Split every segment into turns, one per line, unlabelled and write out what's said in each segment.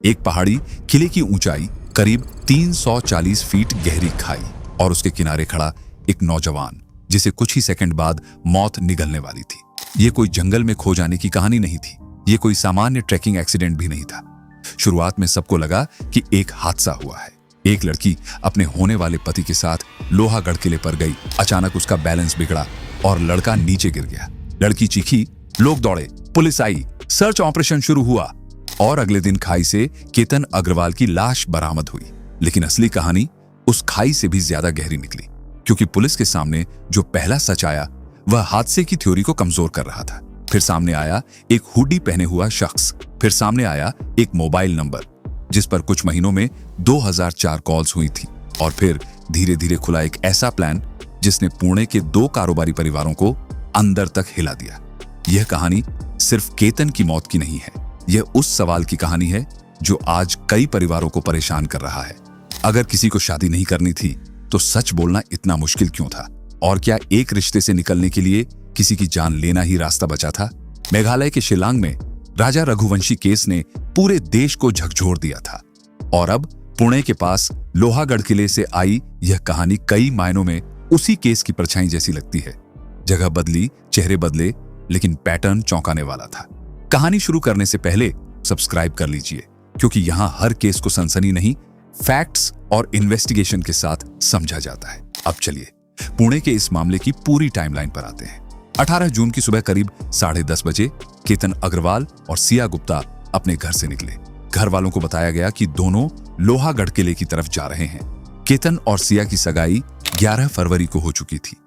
एक पहाड़ी, किले की ऊंचाई, करीब 340 फीट गहरी खाई और उसके किनारे खड़ा एक नौजवान जिसे कुछ ही सेकंड बाद मौत निगलने वाली थी। ये कोई जंगल में खो जाने की कहानी नहीं थी, ये कोई सामान्य ट्रैकिंग एक्सीडेंट भी नहीं था। शुरुआत में सबको लगा कि एक हादसा हुआ है। एक लड़की अपने होने वाले पति के साथ लोहागढ़ किले पर गई। अचानक उसका बैलेंस बिगड़ा और लड़का नीचे गिर गया। लड़की चीखी, लोग दौड़े, पुलिस आई, सर्च ऑपरेशन शुरू हुआ और अगले दिन खाई से केतन अग्रवाल की लाश बरामद हुई। लेकिन असली कहानी उस खाई से भी ज्यादा गहरी निकली, क्योंकि पुलिस के सामने जो पहला सच आया वह हादसे की थ्योरी को कमजोर कर रहा था। फिर सामने आया एक हुडी पहने हुआ शख्स, फिर सामने आया एक मोबाइल नंबर जिस पर कुछ महीनों में 2004 कॉल्स हुई थी, और फिर धीरे धीरे खुला एक ऐसा प्लान जिसने पुणे के 2 कारोबारी परिवारों को अंदर तक हिला दिया। यह कहानी सिर्फ केतन की मौत की नहीं है, यह उस सवाल की कहानी है जो आज कई परिवारों को परेशान कर रहा है। अगर किसी को शादी नहीं करनी थी तो सच बोलना इतना मुश्किल क्यों था? और क्या एक रिश्ते से निकलने के लिए किसी की जान लेना ही रास्ता बचा था? मेघालय के शिलांग में राजा रघुवंशी केस ने पूरे देश को झकझोर दिया था, और अब पुणे के पास लोहागढ़ किले से आई यह कहानी कई मायनों में उसी केस की परछाई जैसी लगती है। जगह बदली, चेहरे बदले, लेकिन पैटर्न चौंकाने वाला था। कहानी शुरू करने से पहले सब्सक्राइब कर लीजिए, क्योंकि यहां हर केस को सनसनी नहीं, फैक्ट्स और इन्वेस्टिगेशन के साथ समझा जाता है। अब चलिए पुणे के इस मामले की पूरी टाइमलाइन पर आते हैं। 18 जून की सुबह करीब 10:30 बजे केतन अग्रवाल और सिया गुप्ता अपने घर से निकले। घर वालों को बताया गया कि दोनों लोहागढ़ किले की तरफ जा रहे हैं। केतन और सिया की सगाई 11 फरवरी को हो चुकी थी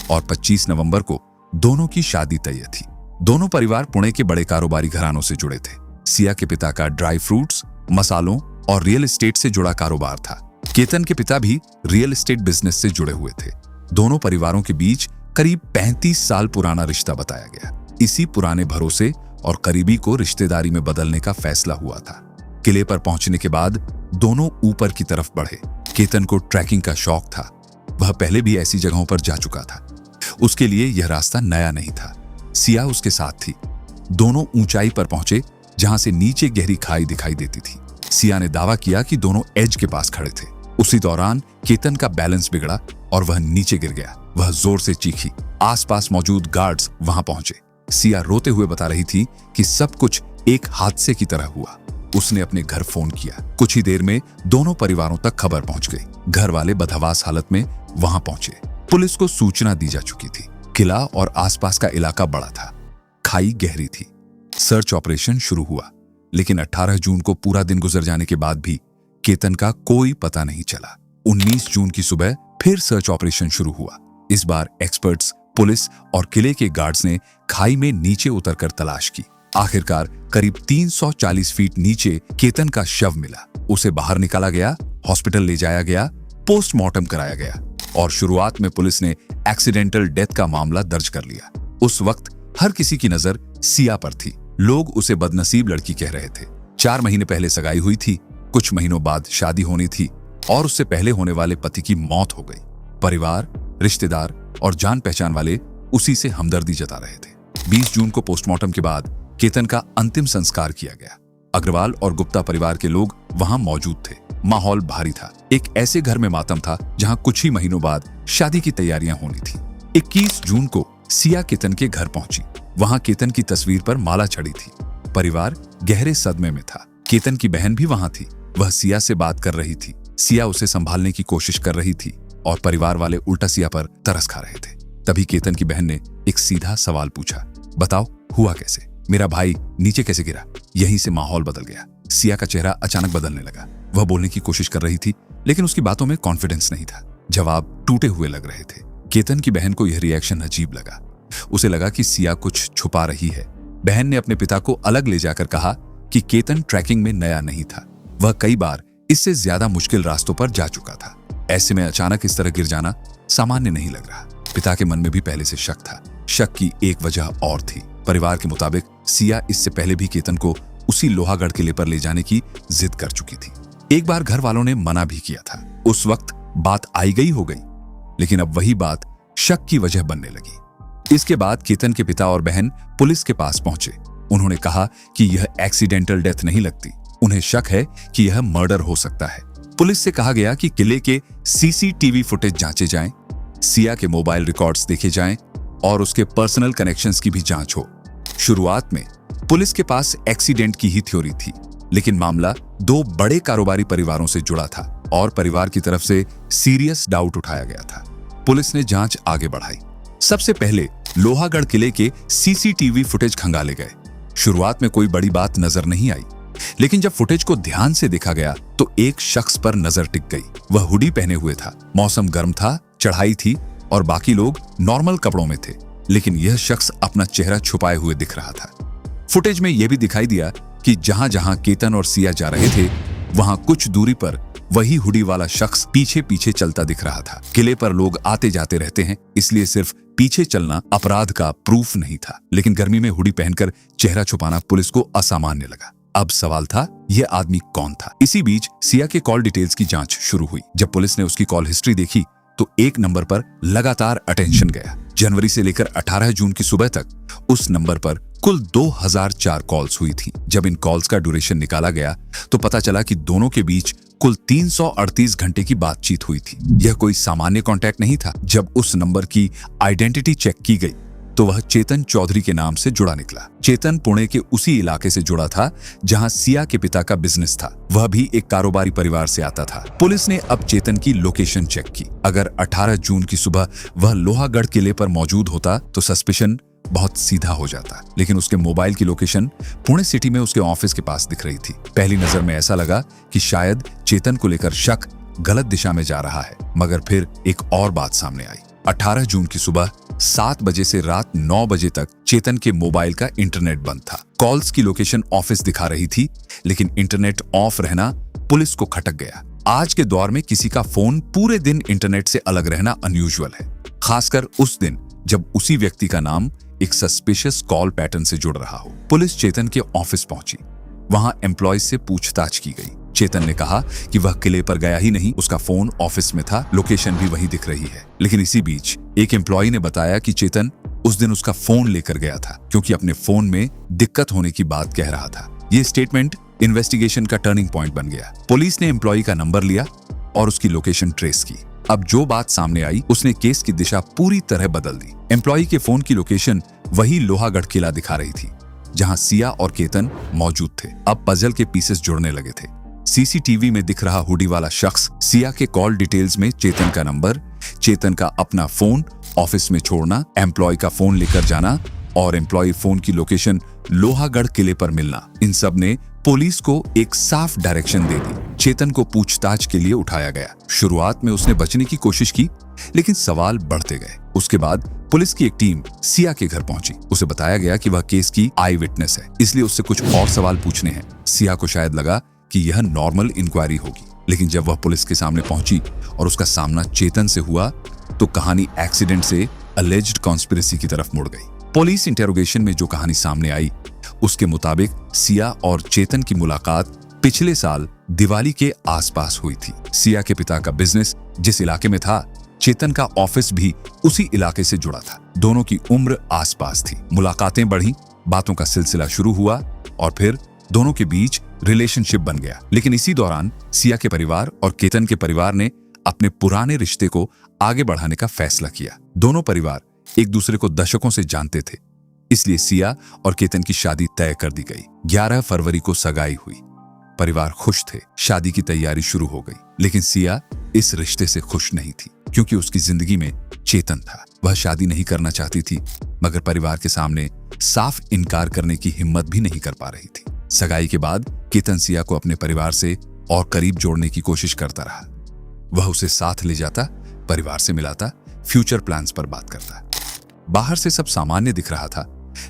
और 25 नवंबर को दोनों की शादी तय थी। दोनों परिवार पुणे के बड़े कारोबारी घरानों से जुड़े थे। सिया के पिता का ड्राई फ्रूट्स, मसालों और रियल एस्टेट से जुड़ा कारोबार था। केतन के पिता भी रियल एस्टेट बिजनेस से जुड़े हुए थे। दोनों परिवारों के बीच करीब 35 साल पुराना रिश्ता बताया गया। इसी पुराने भरोसे और करीबी को रिश्तेदारी में बदलने का फैसला हुआ था। किले पर पहुंचने के बाद दोनों ऊपर की तरफ बढ़े। केतन को ट्रैकिंग का शौक था, वह पहले भी ऐसी जगहों पर जा चुका था। उसके लिए यह रास्ता नया नहीं था। सिया उसके साथ थी। दोनों ऊंचाई पर पहुंचे जहां से नीचे गहरी खाई दिखाई देती थी। सिया ने दावा किया कि दोनों एज के पास खड़े थे। उसी दौरान केतन का बैलेंस बिगड़ा और वह नीचे गिर गया। वह जोर से चीखी। आसपास मौजूद गार्ड्स वहां पहुंचे। सिया रोते हुए बता रही थी कि सब कुछ एक हादसे की तरह हुआ। उसने अपने घर फोन किया। कुछ ही देर में दोनों परिवारों तक खबर पहुंच गई। घर वाले बदहवास हालत में वहां पहुंचे। पुलिस को सूचना दी जा चुकी थी। किला और आसपास का इलाका बड़ा था, खाई गहरी थी। सर्च ऑपरेशन शुरू हुआ, लेकिन 18 जून को पूरा दिन गुजर जाने के बाद भी केतन का कोई पता नहीं चला। 19 जून की सुबह फिर सर्च ऑपरेशन शुरू हुआ। इस बार एक्सपर्ट्स, पुलिस और किले के गार्ड्स ने खाई में नीचे उतरकर तलाश की। आखिरकार करीब 340 फीट नीचे केतन का शव मिला। उसे बाहर निकाला गया, हॉस्पिटल ले जाया गया, पोस्टमार्टम कराया गया और शुरुआत में पुलिस ने एक्सीडेंटल डेथ का मामला दर्ज कर लिया। उस वक्त हर किसी की नजर सिया पर थी। लोग उसे बदनसीब लड़की कह रहे थे। 4 महीने पहले सगाई हुई थी, कुछ महीनों बाद शादी होनी थी और उससे पहले होने वाले पति की मौत हो गई। परिवार, रिश्तेदार और जान पहचान वाले उसी से हमदर्दी जता रहे थे। 20 जून को पोस्टमार्टम के बाद केतन का अंतिम संस्कार किया गया। अग्रवाल और गुप्ता परिवार के लोग वहां मौजूद थे। माहौल भारी था। एक ऐसे घर में मातम था जहां कुछ ही महीनों बाद शादी की तैयारियां होनी थी। 21 जून को सिया केतन के घर पहुंची। वहां केतन की तस्वीर पर माला चढ़ी थी। परिवार गहरे सदमे में था। केतन की बहन भी वहां थी। वह सिया से बात कर रही थी। सिया उसे संभालने की कोशिश कर रही थी और परिवार वाले उल्टा सिया पर तरस खा रहे थे। तभी केतन की बहन ने एक सीधा सवाल पूछा, बताओ हुआ कैसे? मेरा भाई नीचे कैसे गिरा? यहीं से माहौल बदल गया। सिया का चेहरा अचानक बदलने लगा। वह बोलने की कोशिश कर रही थी, लेकिन उसकी बातों में कॉन्फिडेंस नहीं था। जवाब टूटे हुए लग रहे थे। केतन की बहन को यह रिएक्शन अजीब लगा। उसे लगा कि सिया कुछ छुपा रही है। बहन ने अपने पिता को अलग ले जाकर कहा कि केतन ट्रैकिंग में नया नहीं था। वह कई बार इससे ज्यादा मुश्किल रास्तों पर जा चुका था। ऐसे में अचानक इस तरह गिर जाना सामान्य नहीं लग रहा। पिता के मन में भी पहले से शक था। शक की एक वजह और थी। परिवार के मुताबिक सिया इससे पहले भी केतन को उसी लोहागढ़ किले पर ले जाने की जिद कर चुकी थी। एक बार घर वालों ने मना भी किया था। उस वक्त बात आई गई हो गई, लेकिन अब वही बात शक की वजह बनने लगी। इसके बाद केतन के पिता और बहन पुलिस के पास पहुंचे। उन्होंने कहा कि यह एक्सीडेंटल डेथ नहीं लगती। उन्हें शक है कि यह मर्डर हो सकता है। पुलिस से कहा गया कि किले के सीसीटीवी फुटेज जांचे जाएं, सिया के मोबाइल रिकॉर्ड्स देखे जाएं और उसके पर्सनल कनेक्शंस की भी जांच हो। शुरुआत में पुलिस के पास एक्सीडेंट की ही थ्योरी थी, लेकिन मामला दो बड़े कारोबारी परिवारों से जुड़ा था और परिवार की तरफ से सीरियस डाउट उठाया गया था। पुलिस ने जांच आगे बढ़ाई। सबसे पहले लोहागढ़ किले के सीसीटीवी फुटेज खंगाले गए। शुरुआत में कोई बड़ी बात नजर नहीं आई, लेकिन जब फुटेज को ध्यान से देखा गया तो एक शख्स पर नजर टिक गई। वह हुडी पहने हुए था, मौसम गर्म था, चढ़ाई थी और बाकी लोग नॉर्मल कपड़ों में थे, लेकिन यह शख्स अपना चेहरा छुपाए हुए दिख रहा था। फुटेज में यह भी दिखाई दिया कि जहां जहां केतन और सिया जा रहे थे, वहां कुछ दूरी पर वही हुडी वाला शख्स पीछे पीछे चलता दिख रहा था। किले पर लोग आते जाते रहते हैं, इसलिए सिर्फ पीछे चलना अपराध का प्रूफ नहीं था, लेकिन गर्मी में हुडी पहनकर चेहरा छुपाना पुलिस को असामान्य लगा। अब सवाल था, यह आदमी कौन था? इसी बीच सिया के कॉल डिटेल्स की जांच शुरू हुई। जब पुलिस ने उसकी कॉल हिस्ट्री देखी तो एक नंबर पर लगातार अटेंशन गया। जनवरी से लेकर 18 जून की सुबह तक उस नंबर पर कुल 2004 कॉल्स हुई थी। जब इन कॉल्स का ड्यूरेशन निकाला गया तो पता चला कि दोनों के बीच कुल 338 घंटे की बातचीत हुई थी। यह कोई सामान्य कॉन्टैक्ट नहीं था। जब उस नंबर की आइडेंटिटी चेक की गई तो वह चेतन चौधरी के नाम से जुड़ा निकला। चेतन पुणे के उसी इलाके से जुड़ा था जहां सिया के पिता का बिजनेस था। वह भी एक कारोबारी परिवार से आता था। पुलिस ने अब चेतन की लोकेशन चेक की। अगर 18 जून की सुबह वह लोहागढ़ किले पर मौजूद होता तो सस्पिशन बहुत सीधा हो जाता, लेकिन उसके मोबाइल की लोकेशन पुणे सिटी में उसके ऑफिस के पास दिख रही थी। पहली नजर में ऐसा लगा कि शायद चेतन को लेकर शक गलत दिशा में जा रहा है, मगर फिर एक और बात सामने आई। 18 जून की सुबह 7 बजे से रात 9 बजे तक चेतन के मोबाइल का इंटरनेट बंद था। कॉल्स की लोकेशन ऑफिस दिखा रही थी, लेकिन इंटरनेट ऑफ रहना पुलिस को खटक गया। आज के दौर में किसी का फोन पूरे दिन इंटरनेट से अलग रहना अनयूजुअल है, खासकर उस दिन जब उसी व्यक्ति का नाम एक सस्पिशियस कॉल पैटर्न से जुड़ रहा हो। पुलिस चेतन के ऑफिस पहुंची। वहां एम्प्लॉय से पूछताछ की गई। चेतन ने कहा कि वह किले पर गया ही नहीं, उसका फोन ऑफिस में था, लोकेशन भी वही दिख रही है। लेकिन इसी बीच एक एम्प्लॉय ने बताया कि चेतन उस दिन उसका फोन लेकर गया था, क्योंकि अपने फोन में दिक्कत होने की बात कह रहा था। यह स्टेटमेंट इन्वेस्टिगेशन का टर्निंग पॉइंट बन गया। पुलिस ने एम्प्लॉय का नंबर लिया और उसकी लोकेशन ट्रेस की। अब जो बात सामने आई उसने केस की दिशा पूरी तरह बदल दी। एम्प्लॉय के फोन की लोकेशन वही लोहागढ़ किला दिखा रही थी, जहां सिया और केतन मौजूद थे। अब पजल के पीसेस जुड़ने लगे थे। सीसीटीवी में दिख रहा हुडी वाला शख्स, सिया के कॉल डिटेल्स में चेतन का नंबर, चेतन का अपना फोन ऑफिस में छोड़ना, एम्प्लॉय का फोन लेकर जाना और एम्प्लॉय फोन की लोकेशन लोहागढ़ किले पर मिलना, इन सब ने पुलिस को एक साफ डायरेक्शन दे दी। चेतन को पूछताछ के लिए उठाया गया। शुरुआत में उसने बचने की कोशिश की, लेकिन सवाल बढ़ते गए। उसके बाद पुलिस की एक टीम सिया के घर पहुंची। उसे बताया गया कि वह केस की आई विटनेस है, इसलिए उससे कुछ और सवाल पूछने हैं। सिया को शायद लगा कि यह नॉर्मल इंक्वायरी होगी, लेकिन जब वह पुलिस के सामने पहुंची और उसका सामना चेतन से हुआ तो कहानी एक्सीडेंट से अलेज्ड कॉन्स्पिरेसी की तरफ मुड़ गई। पुलिस इंटेरोगेशन में जो कहानी सामने आई उसके मुताबिक सिया और चेतन की मुलाकात पिछले साल दिवाली के आसपास हुई थी। सिया के पिता का बिजनेस जिस इलाके में था, चेतन का ऑफिस भी उसी इलाके से जुड़ा था। दोनों की उम्र आसपास थी। मुलाकातें बढ़ी, बातों का सिलसिला शुरू हुआ और फिर दोनों के बीच रिलेशनशिप बन गया। लेकिन इसी दौरान सिया के परिवार और केतन के परिवार ने अपने पुराने रिश्ते को आगे बढ़ाने का फैसला किया। दोनों परिवार एक दूसरे को दशकों से जानते थे, इसलिए सिया और केतन की शादी तय कर दी गई। 11 फरवरी को सगाई हुई। परिवार खुश थे, शादी की तैयारी शुरू हो गई। लेकिन सिया इस रिश्ते से खुश नहीं थी, क्योंकि उसकी जिंदगी में चेतन था। वह शादी नहीं करना चाहती थी, मगर परिवार के सामने साफ इनकार करने की हिम्मत भी नहीं कर पा रही थी। सगाई के बाद केतन सिया को अपने परिवार से और करीब जोड़ने की कोशिश करता रहा। वह उसे साथ ले जाता, परिवार से मिलाता, फ्यूचर प्लान्स पर बात करता। बाहर से सब सामान्य दिख रहा था,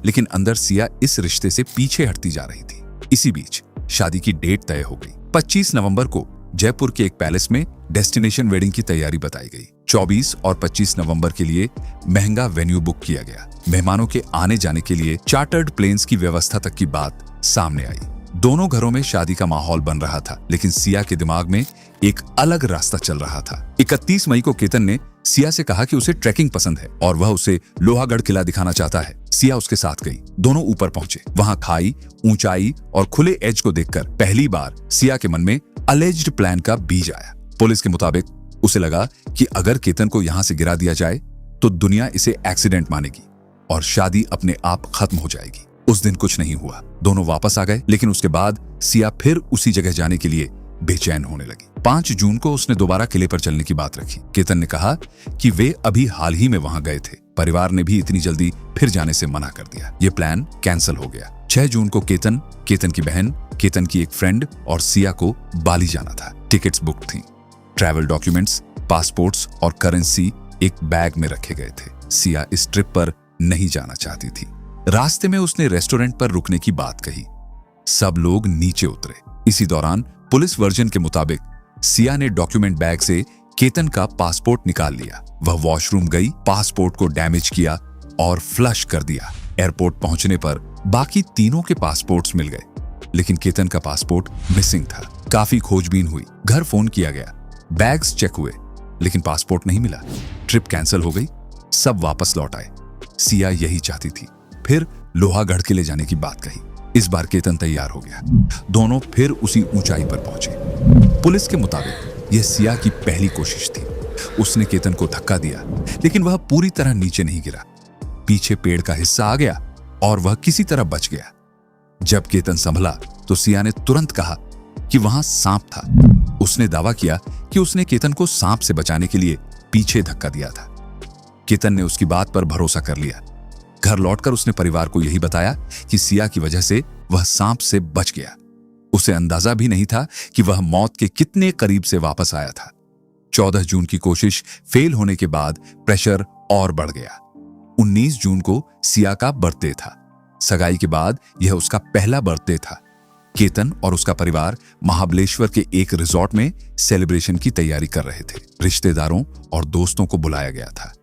लेकिन अंदर सिया इस रिश्ते से पीछे हटती जा रही थी। इसी बीच शादी की डेट तय हो गई। 25 नवंबर को जयपुर के एक पैलेस में डेस्टिनेशन वेडिंग की तैयारी बताई गई। 24 और 25 नवंबर के लिए महंगा वेन्यू बुक किया गया। मेहमानों के आने जाने के लिए चार्टर्ड प्लेन्स की व्यवस्था तक की बात सामने आई। दोनों घरों में शादी का माहौल बन रहा था, लेकिन सिया के दिमाग में एक अलग रास्ता चल रहा था। 31 मई को केतन ने सिया से कहा कि उसे ट्रैकिंग पसंद है और वह उसे लोहागढ़ किला दिखाना चाहता है। सिया उसके साथ गई। दोनों ऊपर पहुंचे। वहां खाई, ऊंचाई और खुले एज को देखकर पहली बार सिया के मन में अलेज्ड प्लान का बीज आया। पुलिस के मुताबिक उसे लगा कि अगर केतन को यहां से गिरा दिया जाए तो दुनिया इसे एक्सीडेंट मानेगी और शादी अपने आप खत्म हो जाएगी। उस दिन कुछ नहीं हुआ। दोनों वापस आ गए, लेकिन उसके बाद सिया फिर उसी जगह जाने के लिए बेचैन होने लगी। 5 जून को उसने दोबारा किले पर चलने की बात रखी। केतन ने कहा कि वे अभी हाल ही में वहां गए थे। परिवार ने भी इतनी जल्दी फिर जाने से मना कर दिया। ये प्लान कैंसिल हो गया। 6 जून को केतन, केतन की बहन, केतन की एक फ्रेंड और सिया को बाली जाना था। टिकट्स बुक थी। ट्रैवल डॉक्यूमेंट्स, पासपोर्ट्स और करेंसी एक बैग में रखे गए थे। सिया इस ट्रिप पर नहीं जाना चाहती थी। रास्ते में उसने रेस्टोरेंट पर रुकने की बात कही। सब लोग नीचे उतरे। इसी दौरान पुलिस वर्जन के मुताबिक सिया ने डॉक्यूमेंट बैग से केतन का पासपोर्ट निकाल लिया। वह वॉशरूम गई, पासपोर्ट को डैमेज किया और फ्लश कर दिया। एयरपोर्ट पहुंचने पर बाकी तीनों के पासपोर्ट्स मिल गए, लेकिन केतन का पासपोर्ट मिसिंग था। काफी खोजबीन हुई, घर फोन किया गया, बैग्स चेक हुए, लेकिन पासपोर्ट नहीं मिला। ट्रिप कैंसिल हो गई। सब वापस लौट आए। सिया यही चाहती थी। फिर लोहागढ़ के ले जाने की बात कही। इस बार केतन तैयार हो गया। दोनों फिर उसी ऊंचाई पर पहुंचे। पुलिस के मुताबिक यह सिया की पहली कोशिश थी। उसने केतन को धक्का दिया, लेकिन वह पूरी तरह नीचे नहीं गिरा। पीछे पेड़ का हिस्सा आ गया और वह किसी तरह बच गया। जब केतन संभला तो सिया ने तुरंत कहा कि वहां सांप था। उसने दावा किया कि उसने केतन को सांप से बचाने के लिए पीछे धक्का दिया था। केतन ने उसकी बात पर भरोसा कर लिया। घर लौटकर उसने परिवार को यही बताया कि सिया की वजह से वह सांप से बच गया। उसे अंदाजा भी नहीं था कि वह मौत के कितने करीब से वापस आया था। 14 जून की कोशिश फेल होने के बाद प्रेशर और बढ़ गया। 19 जून को सिया का बर्थडे था। सगाई के बाद यह उसका पहला बर्थडे था। केतन और उसका परिवार महाबलेश्वर के एक रिजॉर्ट में सेलिब्रेशन की तैयारी कर रहे थे। रिश्तेदारों और दोस्तों को बुलाया गया था,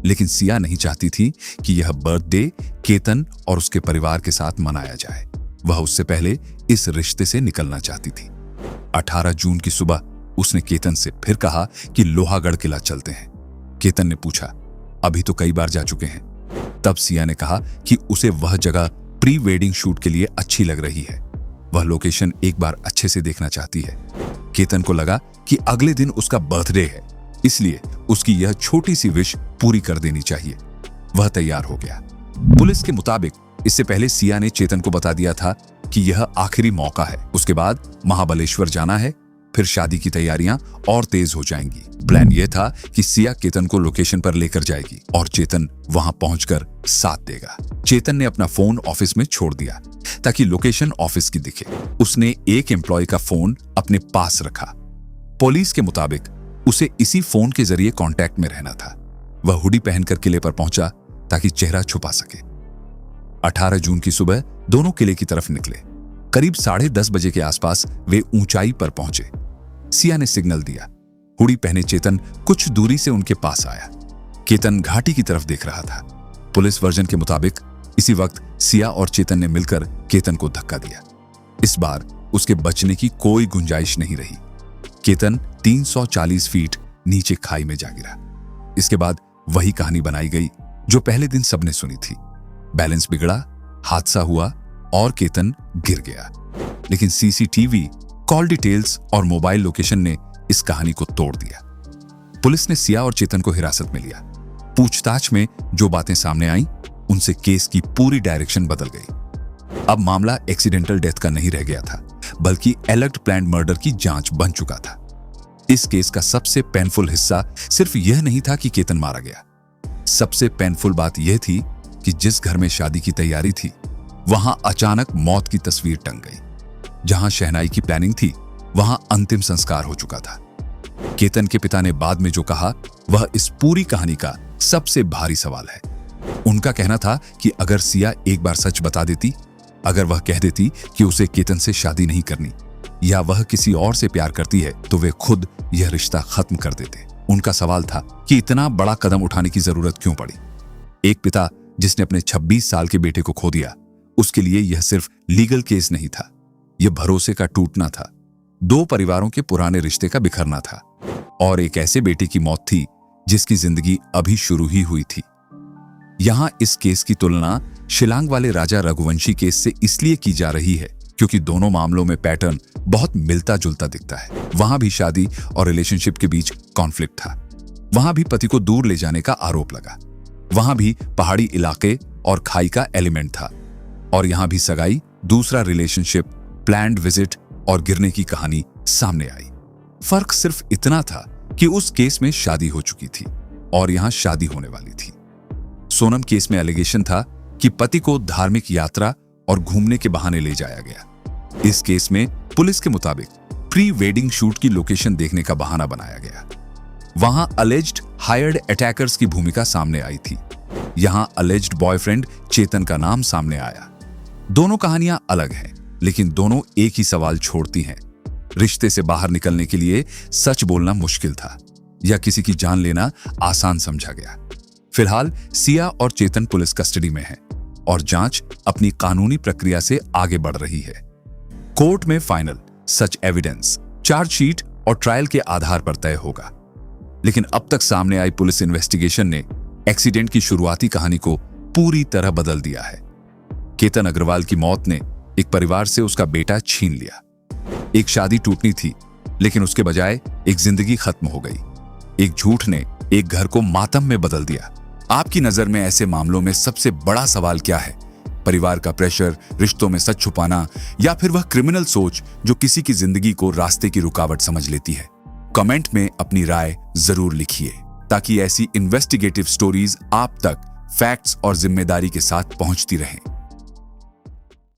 लेकिन सिया नहीं चाहती थी कि यह बर्थडे केतन और उसके परिवार के साथ मनाया जाए। वह उससे पहले इस रिश्ते से निकलना चाहती थी। 18 जून की सुबह उसने केतन से फिर कहा कि लोहागढ़ किला चलते हैं। केतन ने पूछा, अभी तो कई बार जा चुके हैं। तब सिया ने कहा कि उसे वह जगह प्री वेडिंग शूट के लिए अच्छी लग रही है। वह लोकेशन एक बार अच्छे से देखना चाहती है। केतन को लगा कि अगले दिन उसका बर्थडे है, इसलिए उसकी यह छोटी सी विश पूरी कर देनी चाहिए। वह तैयार हो गया। पुलिस के मुताबिक इससे पहले सिया ने चेतन को बता दिया था कि यह आखिरी मौका है। उसके बाद महाबलेश्वर जाना है, फिर शादी की तैयारियां और तेज हो जाएंगी। प्लान यह था कि सिया केतन को लोकेशन पर लेकर जाएगी और चेतन वहां पहुंचकर साथ देगा। चेतन ने अपना फोन ऑफिस में छोड़ दिया ताकि लोकेशन ऑफिस की दिखे। उसने एक एम्प्लॉय का फोन अपने पास रखा। पुलिस के मुताबिक उसे इसी फोन के जरिए कांटेक्ट में रहना था। वह हुडी पहनकर किले पर पहुंचा ताकि चेहरा छुपा सके। 18 जून की सुबह दोनों किले की तरफ निकले। करीब 10:30 बजे के आसपास वे ऊंचाई पर पहुंचे। सिया ने सिग्नल दिया। हुडी पहने चेतन कुछ दूरी से उनके पास आया। केतन घाटी की तरफ देख रहा था। पुलिस वर्जन के मुताबिक इसी वक्त सिया और चेतन ने मिलकर केतन को धक्का दिया। इस बार उसके बचने की कोई गुंजाइश नहीं रही। केतन 340 फीट नीचे खाई में जा गिरा। इसके बाद वही कहानी बनाई गई जो पहले दिन सबने सुनी थी। बैलेंस बिगड़ा, हादसा हुआ और केतन गिर गया। लेकिन सीसीटीवी, कॉल डिटेल्स और मोबाइल लोकेशन ने इस कहानी को तोड़ दिया। पुलिस ने सिया और चेतन को हिरासत में लिया। पूछताछ में जो बातें सामने आईं, उनसे केस की पूरी डायरेक्शन बदल गई। अब मामला एक्सीडेंटल डेथ का नहीं रह गया था, बल्कि एलर्ट प्लान्ड मर्डर की जांच बन चुका था। इस केस का सबसे पेनफुल हिस्सा सिर्फ यह नहीं था कि केतन मारा गया। सबसे पेनफुल बात यह थी कि जिस घर में शादी की तैयारी थी, वहां अचानक मौत की तस्वीर टंग गई। जहां शहनाई की प्लानिंग थी, वहां अंतिम संस्कार हो चुका था। केतन के पिता ने बाद में जो कहा, वह इस पूरी कहानी का सबसे भारी सवाल है। उनका कहना था कि अगर सिया एक बार सच बता देती, अगर वह कह देती कि उसे केतन से शादी नहीं करनी या वह किसी और से प्यार करती है, तो वे खुद यह रिश्ता खत्म कर देते। उनका सवाल था कि इतना बड़ा कदम उठाने की जरूरत क्यों पड़ी। एक पिता जिसने अपने 26 साल के बेटे को खो दिया, उसके लिए यह सिर्फ लीगल केस नहीं था, यह भरोसे का टूटना था। दो परिवारों के पुराने रिश्ते का बिखरना था और एक ऐसे बेटे की मौत थी जिसकी जिंदगी अभी शुरू ही हुई थी। यहां इस केस की तुलना शिलांग वाले राजा रघुवंशी केस से इसलिए की जा रही है क्योंकि दोनों मामलों में पैटर्न बहुत मिलता जुलता दिखता है। वहां भी शादी और रिलेशनशिप के बीच कॉन्फ्लिक्ट था, वहां भी पति को दूर ले जाने का आरोप लगा, वहां भी पहाड़ी इलाके और खाई का एलिमेंट था, और यहां भी सगाई, दूसरा रिलेशनशिप, प्लान्ड विजिट और गिरने की कहानी सामने आई। फर्क सिर्फ इतना था कि उस केस में शादी हो चुकी थी और यहां शादी होने वाली थी। सोनम केस में एलिगेशन था कि पति को धार्मिक यात्रा और घूमने के बहाने ले जाया गया। इस केस में पुलिस के मुताबिक प्री वेडिंग शूट की लोकेशन देखने का बहाना बनाया गया। वहां अलेज्ड हायर्ड अटैकर्स की भूमिका सामने आई थी। यहां अलेज्ड बॉयफ्रेंड चेतन का नाम सामने आया। दोनों कहानियां अलग हैं, लेकिन दोनों एक ही सवाल छोड़ती हैं। रिश्ते से बाहर निकलने के लिए सच बोलना मुश्किल था या किसी की जान लेना आसान समझा गया। फिलहाल सिया और चेतन पुलिस कस्टडी में हैं और जांच अपनी कानूनी प्रक्रिया से आगे बढ़ रही है। कोर्ट में फाइनल सच एविडेंस, चार्जशीट और ट्रायल के आधार पर तय होगा। लेकिन अब तक सामने आई पुलिस इन्वेस्टिगेशन ने एक्सीडेंट की शुरुआती कहानी को पूरी तरह बदल दिया है। केतन अग्रवाल की मौत ने एक परिवार से उसका बेटा छीन लिया। एक शादी टूटनी थी, लेकिन उसके बजाय एक जिंदगी खत्म हो गई। एक झूठ ने एक घर को मातम में बदल दिया। आपकी नजर में ऐसे मामलों में सबसे बड़ा सवाल क्या है? परिवार का प्रेशर, रिश्तों में सच छुपाना, या फिर वह क्रिमिनल सोच जो किसी की जिंदगी को रास्ते की रुकावट समझ लेती है? कमेंट में अपनी राय जरूर लिखिए ताकि ऐसी इन्वेस्टिगेटिव स्टोरीज आप तक फैक्ट्स और जिम्मेदारी के साथ पहुंचती रहें।